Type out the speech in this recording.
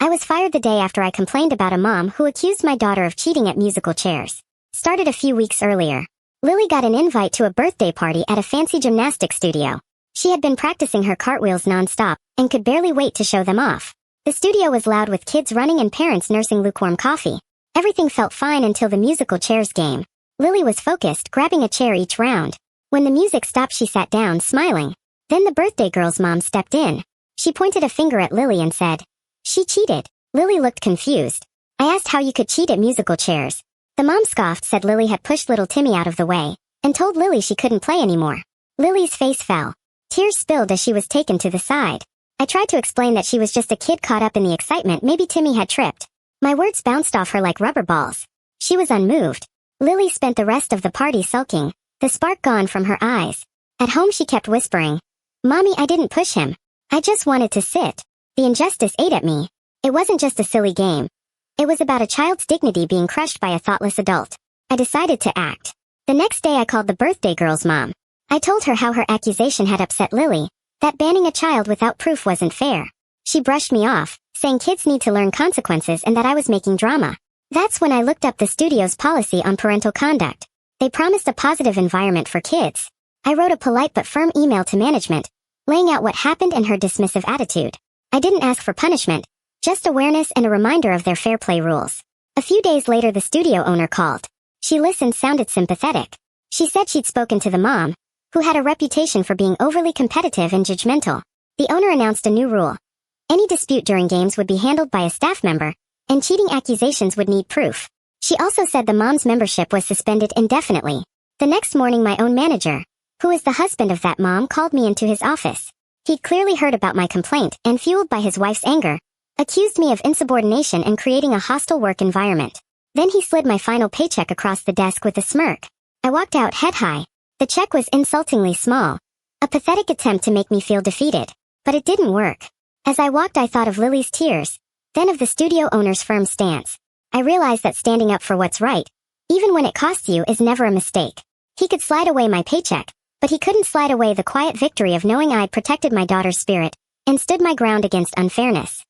I was fired the day after I complained about a mom who accused my daughter of cheating at musical chairs. Started a few weeks earlier. Lily got an invite to a birthday party at a fancy gymnastics studio. She had been practicing her cartwheels non-stop and could barely wait to show them off. The studio was loud with kids running and parents nursing lukewarm coffee. Everything felt fine until the musical chairs game. Lily was focused, grabbing a chair each round. When the music stopped, she sat down, smiling. Then the birthday girl's mom stepped in. She pointed a finger at Lily and said, "She cheated." Lily looked confused. I asked how you could cheat at musical chairs. The mom scoffed, said Lily had pushed little Timmy out of the way, and told Lily she couldn't play anymore. Lily's face fell. Tears spilled as she was taken to the side. I tried to explain that she was just a kid caught up in the excitement, maybe Timmy had tripped. My words bounced off her like rubber balls. She was unmoved. Lily spent the rest of the party sulking, the spark gone from her eyes. At home she kept whispering, "Mommy, I didn't push him. I just wanted to sit." The injustice ate at me. It wasn't just a silly game. It was about a child's dignity being crushed by a thoughtless adult. I decided to act. The next day I called the birthday girl's mom. I told her how her accusation had upset Lily, that banning a child without proof wasn't fair. She brushed me off, saying kids need to learn consequences and that I was making drama. That's when I looked up the studio's policy on parental conduct. They promised a positive environment for kids. I wrote a polite but firm email to management, laying out what happened and her dismissive attitude. I didn't ask for punishment, just awareness and a reminder of their fair play rules. A few days later the studio owner called. She listened, sounded sympathetic. She said she'd spoken to the mom, who had a reputation for being overly competitive and judgmental. The owner announced a new rule. Any dispute during games would be handled by a staff member, and cheating accusations would need proof. She also said the mom's membership was suspended indefinitely. The next morning my own manager, who is the husband of that mom, called me into his office. He'd clearly heard about my complaint and, fueled by his wife's anger, accused me of insubordination and creating a hostile work environment. Then he slid my final paycheck across the desk with a smirk. I walked out head high. The check was insultingly small, a pathetic attempt to make me feel defeated. But it didn't work. As I walked I thought of Lily's tears, then of the studio owner's firm stance. I realized that standing up for what's right, even when it costs you, is never a mistake. He could slide away my paycheck, but he couldn't slide away the quiet victory of knowing I'd protected my daughter's spirit and stood my ground against unfairness.